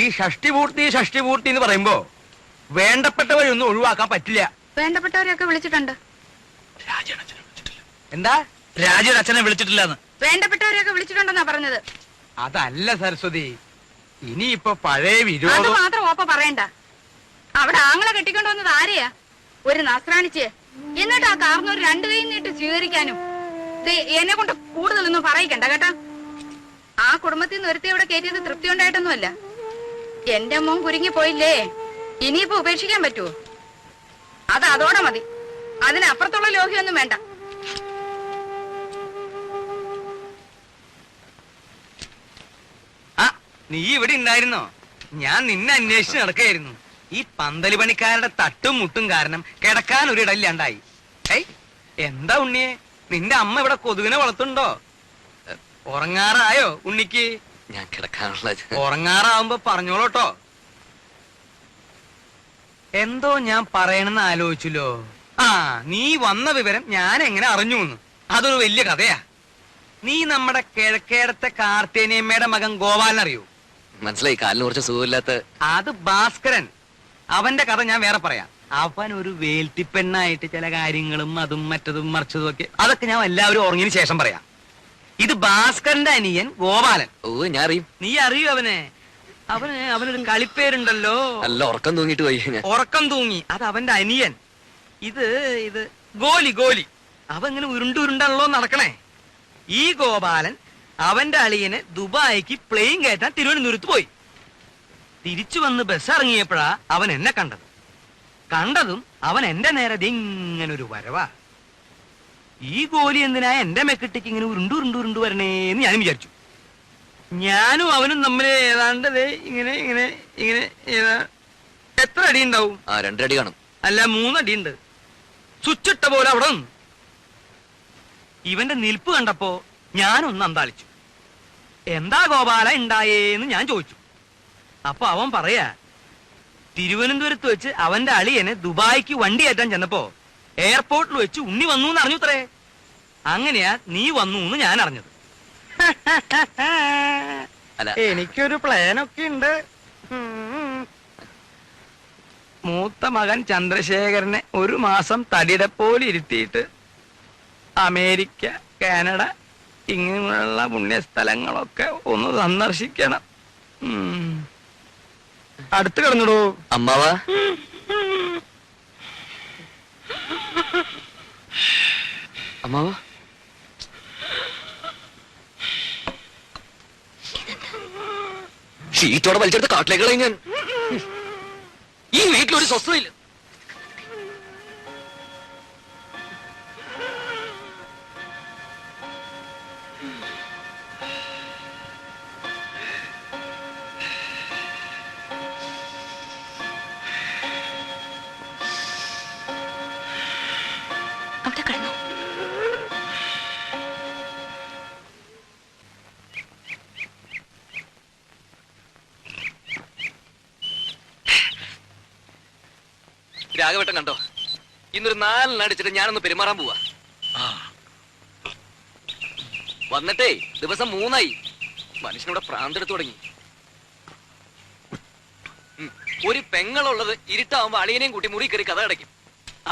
ഈ ഷഷ്ടി പൂർത്തി എന്ന് പറയുമ്പോ വേണ്ടപ്പെട്ടവരൊന്നും ഒഴിവാക്കാൻ പറ്റില്ല. വേണ്ടപ്പെട്ടവരെയൊക്കെ വിളിച്ചിട്ടുണ്ട്. എന്താ? രാജയുടെ അച്ഛനെ വിളിച്ചിട്ടില്ലെന്ന്. വേണ്ടപ്പെട്ടവരെയൊക്കെ വിളിച്ചിട്ടുണ്ടെന്നാ പറഞ്ഞത്. അതല്ല സരസ്വതി, ഇനിയിപ്പൊ പഴയ അത് വിരോധം മാത്രം ഓപ്പ പറയണ്ട. അവിടെ ആങ്ങളെ കെട്ടിക്കൊണ്ട് വന്നത് ആരെയാ? ഒരു നസ്രാണിച്ച്. എന്നിട്ട് ആ കാർന്നൂർ രണ്ടു കൈ നീട്ട് സ്വീകരിക്കാനും. എന്നെ കൊണ്ട് കൂടുതലൊന്നും പറയിക്കണ്ട കേട്ടാ. ആ കുടുംബത്തിൽ നിന്ന് ഒരുത്തി ഇവിടെ കയറ്റിയത് തൃപ്തി ഉണ്ടായിട്ടൊന്നുമല്ല. എന്റെ മോൻ കുരുങ്ങി പോയില്ലേ, ഇനിയിപ്പോ ഉപേക്ഷിക്കാൻ പറ്റുമോ? അത് അതോടെ മതി. അതിനപ്പുറത്തുള്ള ലോഹ്യൊന്നും വേണ്ട. ആ, നീ ഇവിടെ ഉണ്ടായിരുന്നോ? ഞാൻ നിന്നെ അന്വേഷിച്ച് നടക്കായിരുന്നു. ഈ പന്തല് പണിക്കാരുടെ തട്ടും മുട്ടും കാരണം കിടക്കാൻ ഒരിടയില്ലാണ്ടായി. എന്താ ഉണ്ണിയെ, നിന്റെ അമ്മ ഇവിടെ കൊതുകിനെ വളർത്തുണ്ടോ? ഉറങ്ങാറായോ ഉണ്ണിക്ക്? ഞാൻ കിടക്കാനുള്ള ഉറങ്ങാറാവുമ്പോ പറഞ്ഞോളൂട്ടോ. എന്തോ ഞാൻ പറയണെന്ന് ആലോചിച്ചല്ലോ. ആ, നീ വന്ന വിവരം ഞാൻ എങ്ങനെ അറിഞ്ഞുന്ന്? അതൊരു വലിയ കഥയാ. നീ നമ്മുടെ കിഴക്കേടത്തെ കാർത്തേനിയമ്മയുടെ മകൻ ഗോപാലനറിയോ? മനസ്സിലായി. കാലിന് കുറച്ച് സുഖമില്ലാത്ത. അത് ഭാസ്കരൻ. അവന്റെ കഥ ഞാൻ വേറെ പറയാം. അവൻ ഒരു വേൽത്തിപ്പെണ്ണായിട്ട് ചില കാര്യങ്ങളും അതും മറ്റതും മറിച്ചതും ഒക്കെ, അതൊക്കെ ഞാൻ എല്ലാവരും ഉറങ്ങിയതിന് ശേഷം പറയാം. ഇത് ഭാസ്കരന്റെ അനിയൻ ഗോപാലൻ. ഓ, ഞാൻ അറിയും. നീ അറിയൂ അവനെ? അവനൊരു കളിപ്പേരുണ്ടല്ലോ. നല്ല ഉറക്കം തൂങ്ങിട്ട് പോയി. ഉറക്കം തൂങ്ങി. അത് അവന്റെ അനിയൻ. ഇത് ഗോലി. അവൻ ഇങ്ങനെ ഉരുണ്ടാണല്ലോ നടക്കണേ. ഈ ഗോപാലൻ അവന്റെ അളിയനെ ദുബായിക്ക് പ്ലെയിൻ കയറ്റാൻ തിരുവനന്തപുരത്ത് പോയി. തിരിച്ചു വന്ന് ബസ് ഇറങ്ങിയപ്പോഴാ അവൻ എന്നെ കണ്ടതും അവൻ എന്റെ നേരെ ഇങ്ങനൊരു വരവാ. ഈ ഗോലി എന്തിനാ എന്റെ മെക്കിട്ടേക്ക് ഇങ്ങനെ ഉരുണ്ടു വരണേന്ന് ഞാനും വിചാരിച്ചു. ഞാനും അവനും തമ്മിൽ ഏതാണ്ട് ഇങ്ങനെ എത്ര അടി ഉണ്ടാവും? 2 അടി കാണും. അല്ല, 3 അടിയുണ്ട്. സ്വിച്ചിട്ട പോലെ അവിടെ നിന്ന്. ഇവന്റെ നിൽപ്പ് കണ്ടപ്പോ ഞാനൊന്ന് അന്താളിച്ചു. എന്താ ഗോപാല ഉണ്ടായേന്ന് ഞാൻ ചോദിച്ചു. അപ്പൊ അവൻ പറയാ, തിരുവനന്തപുരത്ത് വെച്ച് അവന്റെ അളിയനെ ദുബായിക്ക് വണ്ടി കയറ്റാൻ ചെന്നപ്പോ എയർപോർട്ടിൽ വെച്ച് ഉണ്ണി വന്നു എന്ന് അറിഞ്ഞുത്രേ. അങ്ങനെയാ നീ വന്നു എന്ന് ഞാൻ അറിഞ്ഞത്. എനിക്കൊരു പ്ലാനൊക്കെ ഉണ്ട്. മൂത്ത മകൻ ചന്ദ്രശേഖരനെ 1 മാസം തടിയുടെ പോലെ ഇരുത്തിയിട്ട് അമേരിക്ക, കാനഡ ഇങ്ങനെയുള്ള പുണ്യസ്ഥലങ്ങളൊക്കെ ഒന്ന് സന്ദർശിക്കണം. അടുത്ത് കിടന്നിടൂ അമ്മാവാ. അമ്മാവാ, ഷീറ്റോടെ വലിച്ചെടുത്ത് കാട്ടിലേക്ക് കളയും ഞാൻ. ഈ വീട്ടിലൊരു സ്വസ്ഥതയില്ല. അവിടെ കിടന്നു. രാഘവട്ടം കണ്ടോ? ഇന്നൊരു 4 അടിച്ചിട്ട് ഞാനൊന്ന് പെരുമാറാൻ പോവാ. വന്നിട്ടേ ദിവസം 3 മനുഷ്യനിവിടെ പ്രാന്തെടുത്തു തുടങ്ങി. ഒരു പെങ്ങളുള്ളത് ഇരുട്ടാവുമ്പോ അളിയനെയും കൂട്ടി മുറി കയറി കഥ അടയ്ക്കും.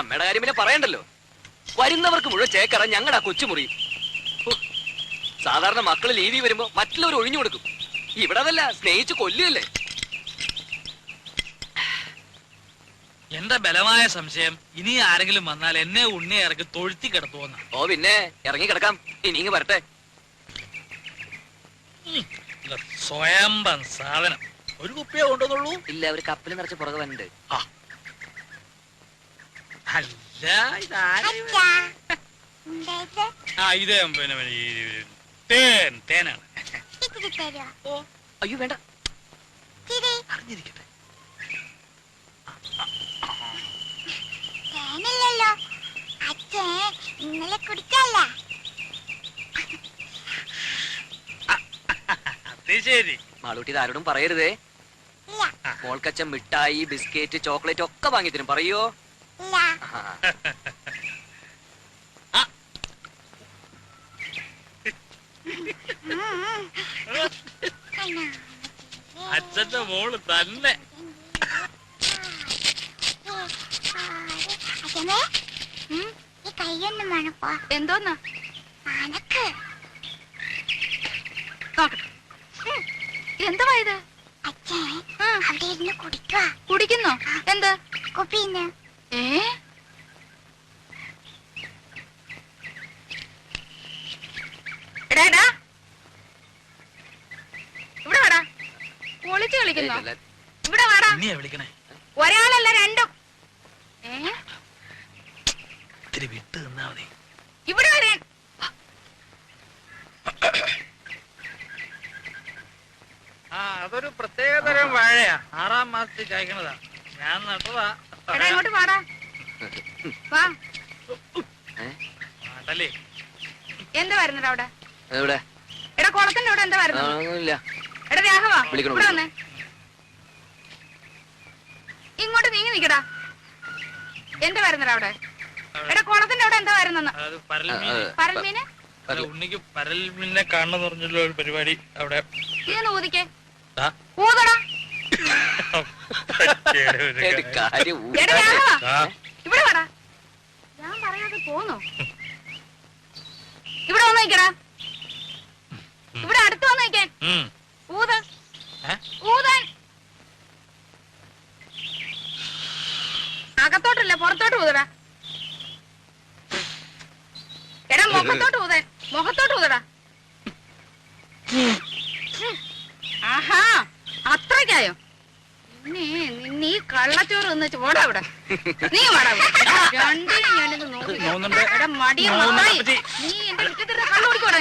അമ്മയുടെ കാര്യം പിന്നെ പറയണ്ടല്ലോ. വരുന്നവർക്ക് മുഴുവൻ ചേക്കറ ഞങ്ങളുടെ ആ കൊച്ചുമുറി. സാധാരണ മക്കള് ലീവി വരുമ്പോ മറ്റുള്ളവർ ഒഴിഞ്ഞു കൊടുക്കും. ഇവിടെ അതല്ല, സ്നേഹിച്ച് കൊല്ലുകയല്ലേ. എന്റെ ബലമായ സംശയം, ഇനി ആരെങ്കിലും വന്നാൽ എന്നെ ഉണ്ണിയെ ഇറക്കി തൊഴുത്തി കിടത്തുവെന്ന. ഓ പിന്നെ ഇറങ്ങി കിടക്കാം. ഇനി ഇങ്ങ് വരട്ടെ. സ്വയംഭം സാധനം. ഒരു കുപ്പിയെ കൊണ്ടുവന്നുള്ളൂ? ഇല്ല, ഒരു കപ്പിൽ നിറച്ച് പുറകെ വന്നിട്ട്. അല്ല, ഇതേ തേനാണ്. അയ്യോ വേണ്ട, അറിഞ്ഞിരിക്കട്ടെ. ഇന്നലെ കുടിച്ചല്ല. ശരി, മാളൂട്ടി ഇത് ആരോടും പറയരുതേ. മോൾക്കച്ചൻ മിഠായി, ബിസ്ക്കറ്റ്, ചോക്ലേറ്റ് ഒക്കെ വാങ്ങിത്തരും. പറയോ? അച്ഛന്റെ മോള് തന്നെ. എന്തോന്നാ എന്തുവാ ഇത്? കുടിക്കുന്നോ? എന്ത് ഏ? എടാ ഇവിടെ വാടാ. ഒളിച്ചു കളിക്കുന്നോ? ഇവിടെ വാടാ. ഇനിയാ വിളിക്കണേ. ഒരാളല്ല രണ്ടും. ഇത്തിരി വിട്ട് നിന്നാ മതി. ഇവിടെ വരാൻ. ആ അതൊരു പ്രത്യേകതരം വാഴയാ. 6ാം മാസത്തിൽ കായ്ക്കണതാ. ഞാൻ നട്ടതാ. എടാ ഇങ്ങോട്ട് വാടാ. വാ. നാട്ടല്ലേ എന്താ വരുന്നത് അവിടെ? എവിടെ? എടാ കുളത്തിന്റെ അവിടെ എന്താ വരുന്നത്? ഒന്നുമില്ല. എടാ രാഘവാ വിളിക്കണോ? ഇവിടെ വന്നേ. ഇങ്ങോട്ട് നീങ്ങി നിക്കടാ. എന്താ വരുന്നത് അവിടെ? എടാ കുളത്തിന്റെ അവിടെ എന്താ വരുന്നെന്ന്? അത് പരൽമീൻ. പരൽമീന്? അല്ല, ഉണ്ണിക്ക് പരൽമീനെ കാണണമെന്ന് പറഞ്ഞുള്ള ഒരു പരിപാടി അവിടെ. ഇതൊന്ന് ഊതിക്കേ. ആ? ഊതടാ. ഒരു കാര്യം എടാ രാഘവാ ആ. ഇവിടെ വാടാ. ഞാൻ പറയാതെ പോന്നോ? ഇവിടെ വന്ന് നിക്കടാ. ഇവിടെ അടുത്ത് വന്ന് നിക്കാൻ. ഊത്. ഊതാൻ. അകത്തോട്ടല്ല പുറത്തോട്ട് ഊതടാ. എടാ മുഖത്തോട്ട് ഊതാൻ. മുഖത്തോട്ട് ഊതടാ. ആഹാ അത്രയ്ക്കായോ? നിന്നെ ഈ കള്ളച്ചോറ് നിന്ന് ചോടാ ഇവിടെ. നീ വാടാ. രണ്ടിനും ഞാനിത് നോക്കി. എടാ മടിയ മത്തായി. നീ എന്റെ മുറ്റത്തിരുന്ന് കള്ളു കുടിക്കോടാ.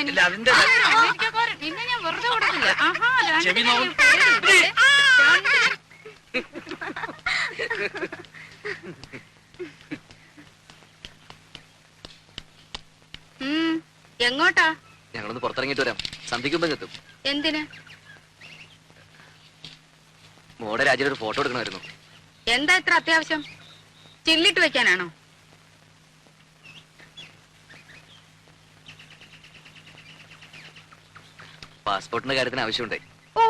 നിന്നെ ഞാൻ വെറുതെ കൊടുക്കില്ല. ആഹാ രണ്ടിനും എങ്ങോട്ടാ? ഞങ്ങളൊന്ന് പുറത്തിറങ്ങിട്ട് വരാം. സന്ധിക്കുമ്പോ എത്തും. എന്തിന്? മോടെ രാജ്യത്ത് ഒരു ഫോട്ടോ എടുക്കണമായിരുന്നു. എന്താ ഇത്ര അത്യാവശ്യം? ചില്ലിട്ട് വെക്കാനാണോ? പാസ്പോർട്ടിന്റെ കാര്യത്തിന് ആവശ്യമുണ്ടേ. ഓ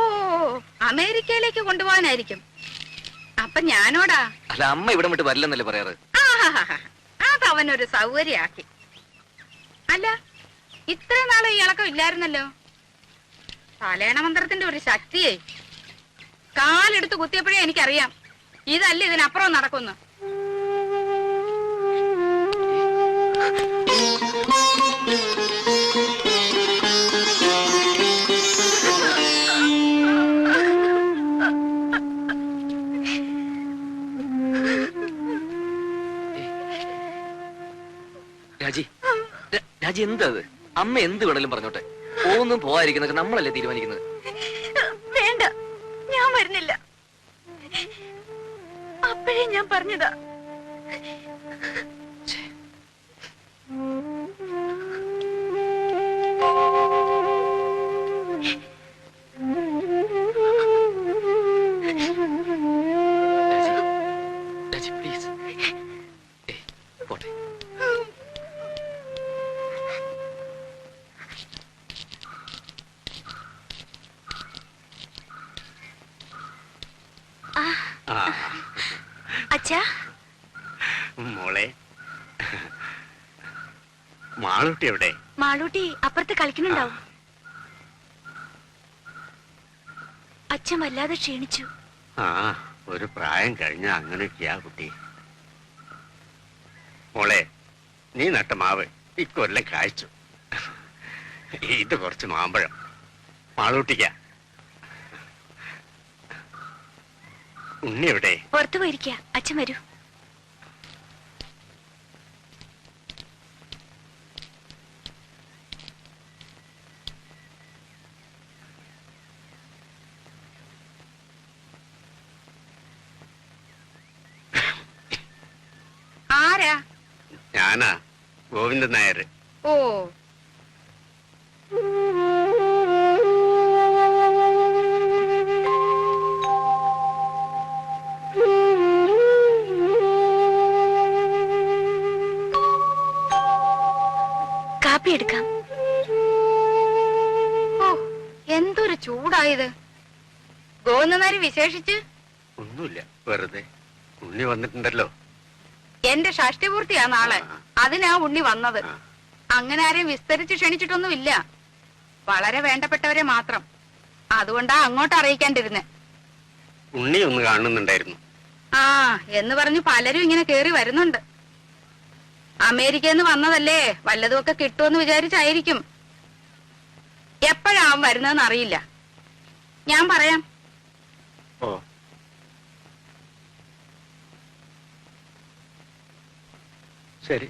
അമേരിക്കയിലേക്ക് കൊണ്ടുപോകാനായിരിക്കും. അപ്പൊ ഞാനോടാ? അല്ല, അമ്മ ഇവിടെ വിട്ട് വരില്ലെന്നല്ലേ പറയാറ്? അത് അവനൊരു സൗകര്യാക്കി. അല്ല ഇത്രയും നാളെ ഈ ഇളക്കം ഇല്ലായിരുന്നല്ലോ. തലേണ മന്ത്രത്തിന്റെ ഒരു ശക്തിയെ കാലെടുത്ത് കുത്തിയപ്പോഴേ എനിക്കറിയാം ഇതല്ല ഇതിനപ്പുറം നടക്കുന്നു. രാജി എന്താ അത്? അമ്മ എന്ത് വേണേലും പറഞ്ഞോട്ടെ. പോകുന്നും പോവാതിരിക്കുന്നൊക്കെ നമ്മളല്ലേ തീരുമാനിക്കുന്നത്. വേണ്ട, ഞാൻ വരുന്നില്ല. അപ്പോഴേ ഞാൻ പറഞ്ഞതാ. രാജി പ്ലീസ്. പോട്ടെ. അച്ഛാ. മോളെ, മാളൂട്ടി എവിടെ? മാളൂട്ടി അപ്പുറത്ത് കളിക്കുന്നുണ്ടാവും. അച്ഛൻ വല്ലാതെ ക്ഷീണിച്ചു. ആ, ഒരു പ്രായം കഴിഞ്ഞ അങ്ങനെയൊക്കെയാ കുട്ടി. മോളെ, നീ നട്ട മാവ് ഇക്കൊല്ലം കായ്ച്ചു. ഇത് കുറച്ച് മാമ്പഴം മാളൂട്ടിക്ക. ഉണ്ണി എവിടെ? പുറത്തു പോയിരിക്ക. അച്ഛൻ വരൂ. ആരാ? ഞാനാ, ഗോവിന്ദൻ നായർ. ഓ, കാപ്പി എടുക്കാം. ഓ, എന്തൊരു ചൂടായത്. ഗോന്നനാരി വിശേഷിച്ച് ഒന്നുമില്ല, വെറുതെ. ഉണ്ണി വന്നിട്ടുണ്ടല്ലോ. എന്റെ ഷഷ്ടിപൂർത്തിയാ നാളെ. അതിനാ ഉണ്ണി വന്നത്. ആ. അങ്ങനെ ആരെയും വിസ്തരിച്ച് ക്ഷണിച്ചിട്ടൊന്നുമില്ല. വളരെ വേണ്ടപ്പെട്ടവരെ മാത്രം. അതുകൊണ്ടാ അങ്ങോട്ട് അറിയിക്കാണ്ടിരുന്നെ. ഉണ്ണി ഒന്ന് കാണുന്നുണ്ടായിരുന്നു. ആ എന്ന് പറഞ്ഞു പലരും ഇങ്ങനെ കേറി വരുന്നുണ്ട്. അമേരിക്കയിൽ നിന്ന് വന്നതല്ലേ, വല്ലതുമൊക്കെ കിട്ടുമെന്ന് വിചാരിച്ചായിരിക്കും. എപ്പോഴാവും വരുന്നതെന്ന് അറിയില്ല. ഞാൻ പറയാം. ഓ, ശരി.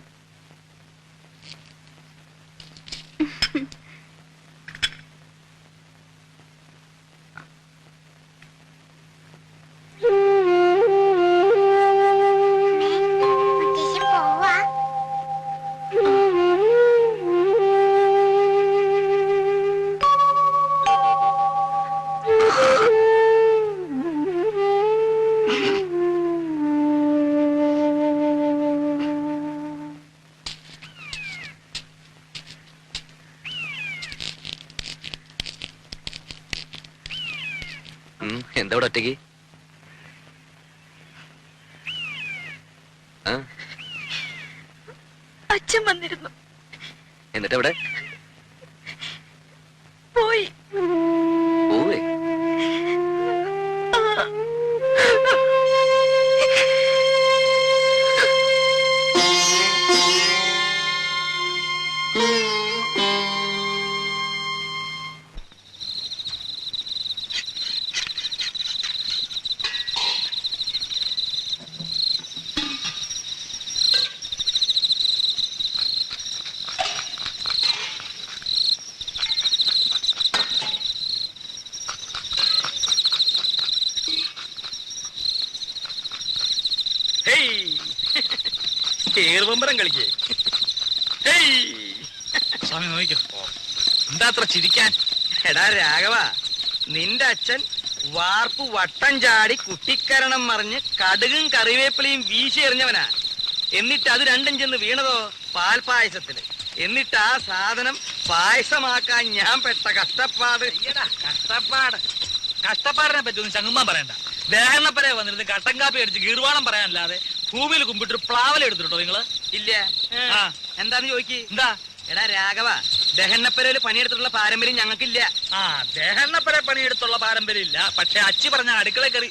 എന്താ ഇവിടെ ഒറ്റയ്ക്ക്? അച്ഛൻ വന്നിരുന്നു. എന്നിട്ട് എവിടെ പോയി. പോവേ? ഏറുപമ്പരം കളിക്കേ. സ്വാമി നോക്കിക്കോ, എന്താ അത്ര ചിരിക്കാൻ? എടാ രാഘവ, നിന്റെ അച്ഛൻ വാർപ്പ് വട്ടം ചാടി കുട്ടിക്കരണം മറിഞ്ഞ് കടുകും കറിവേപ്പിലയും വീശി എറിഞ്ഞവനാ. എന്നിട്ട് അത് രണ്ടും ചെന്ന് വീണതോ പാൽപായസത്തില്. എന്നിട്ട് ആ സാധനം പായസമാക്കാൻ ഞാൻ പെട്ട കഷ്ടപ്പാട്. കഷ്ടപ്പാടിനെ പറ്റി ഒന്നും ചങ്ങുമ്പാൻ പറയണ്ട. ദേഹണ്ണപ്പരെ വന്നിരുന്ന് കട്ടൻ കാപ്പി അടിച്ച് ഗീർവാണം പറയാനല്ലാതെ ഭൂമിയിൽ കുമ്പിട്ട് പ്ലാവല എടുത്തിട്ടോ നിങ്ങള്? ഇല്ല. ആ. എന്താന്ന് ചോദിക്ക്. എന്താ? എടാ രാഘവ, ദഹന്നപ്പരയില് പണിയെടുത്തിട്ടുള്ള പാരമ്പര്യം ഞങ്ങൾക്കില്ല. ആ, ദേഹണ്ണപ്പരെ പണിയെടുത്തുള്ള പാരമ്പര്യം ഇല്ല. പക്ഷെ അച്ചി പറഞ്ഞ അടുക്കള കയറി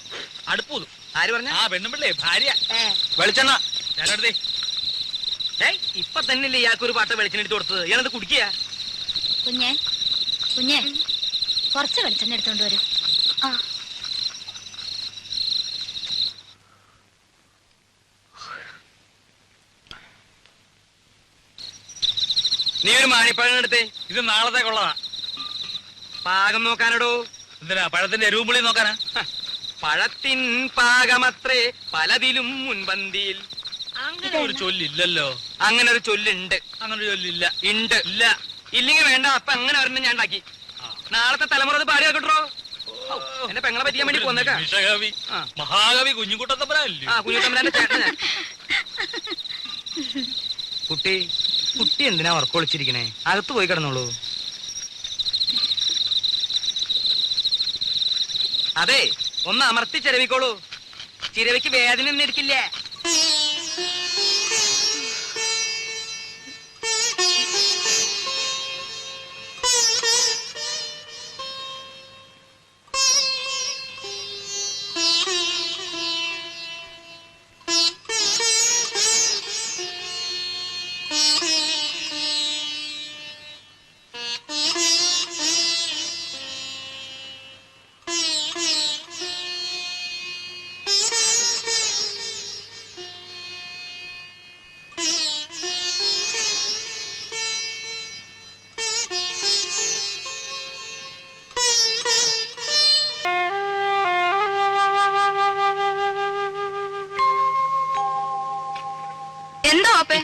അടുപ്പൂതും. ആര് പറഞ്ഞ? ആ പെണ്ണുമ്പിള്ളേ, ഭാര്യ. വെളിച്ചെണ്ണ ഞാനെടുത്തേ. ഇപ്പൊ തന്നെയല്ലേ ഇയാൾക്കൊരു പാട്ട വെളിച്ചെണ്ണെടുത്ത് കൊടുത്തത്. ഇയാളത് കുടിക്കുക. കുഞ്ഞെ കുഞ്ഞെ കുറച്ച് വെളിച്ചെണ്ണ എടുത്തോണ്ട് വരൂ. നീ ഒരു മാണിപ്പഴം എടുത്തേ. ഇത് നാളത്തേക്കുള്ളതാ. പാകം നോക്കാനടോ. എന്തിനാ? പഴത്തിന്റെ എരുവുമ്പുളി നോക്കാനാ? പഴത്തിൻ പാകമത്രേ പലതിലും മുൻപന്തിയിൽ. അങ്ങനെ ഒരു ചൊല്ലില്ലല്ലോ. അങ്ങനെ ഒരു ചൊല്ലുണ്ട്. അങ്ങനെ ഒരു ചൊല്ലില്ല. ഉണ്ട്. ഇല്ല. ഇല്ലെങ്കിൽ വേണ്ട. അപ്പൊ അങ്ങനെ ഒരെണ്ണം ഞാൻ ഉണ്ടാക്കി. നാളത്തെ തലമുറ അത് പാടി കേട്ടോ. എന്നെ പെങ്ങളെ പറ്റിയാൻ വേണ്ടി പോന്നേക്കാ. നിമിഷകവി, മഹാകവി കുഞ്ഞുകുട്ടത്തപ്പനല്ലേ? ആ, കുഞ്ഞുത്തമ്പരാന്റെ ചേട്ടനാ. കുട്ടി കുട്ടി എന്തിനാ ഉറക്കൊളിച്ചിരിക്കണേ? അകത്ത് പോയി കിടന്നോളൂ. അതെ, ഒന്ന് അമർത്തി ചിരവിക്കോളൂ. ചിരവിക്ക് വേദന ഒന്നും എടുക്കില്ല.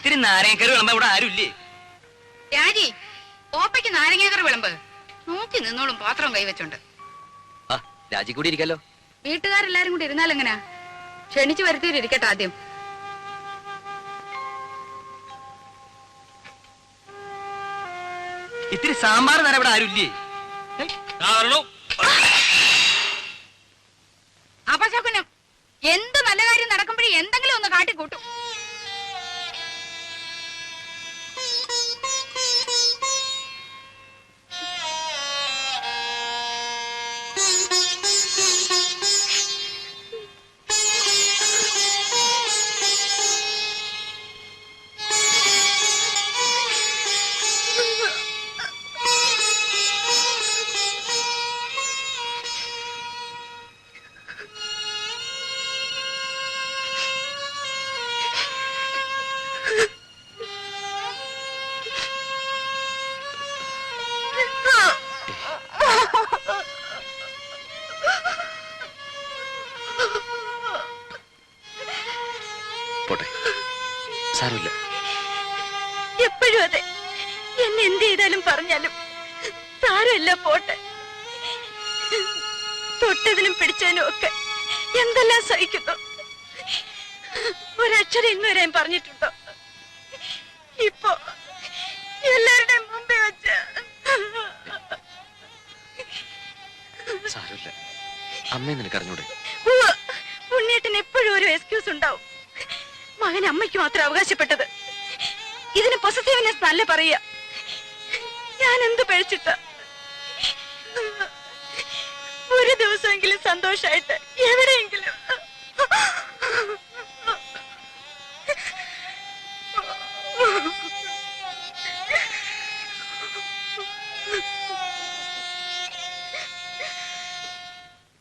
ഇത്തിരി നാരങ്ങക്കറി വിളമ്പ ഇവിടെ ആരുമില്ലേ? രാജി, ഓപ്പയ്ക്ക് നാരങ്ങാക്കറി വിളമ്പ്. നോക്കി നിന്നോളും പാത്രം കൈവച്ചുണ്ട്. ആ, രാജി കൂടി ഇരിക്കല്ലോ. വീട്ടുകാരെല്ലാരും കൂടി ഇരുന്നാലെങ്ങനാ? ക്ഷണിച്ചു വരുത്തിയിട്ടിരിക്കട്ടെ ആദ്യം. ഇത്തിരി സാമ്പാർ തരാൻ ഇവിടെ ആരുമില്ലേ? സാരമില്ല. എപ്പോഴും അതെ. എന്നെ എന്ത് ചെയ്താലും പറഞ്ഞാലും സാരമില്ല, പോട്ടെ. തൊട്ടതിനും പിടിച്ചതിനും ഒക്കെ എന്തെല്ലാം സഹിക്കുന്നു. ഒരക്ഷരം ഇന്നുവരെ പറഞ്ഞിട്ടുണ്ടോ? ഇപ്പൊ എല്ലാവരുടെയും മുമ്പേ വെച്ച് സാരമില്ല. അമ്മയെ നിനക്ക് അറിഞ്ഞൂടെ? ഉണ്ണിയേട്ടന് എപ്പോഴും ഒരു എക്സ്ക്യൂസ് ഉണ്ടാവും. മകൻ അമ്മയ്ക്ക് മാത്രം അവകാശപ്പെട്ടത്. ഇതിന് പൊസസീവ്നെസ് നല്ല പറയുക. ഞാൻ എന്ത് പഴിച്ചിട്ട? ഒരു ദിവസമെങ്കിലും സന്തോഷായിട്ട് എവിടെയെങ്കിലും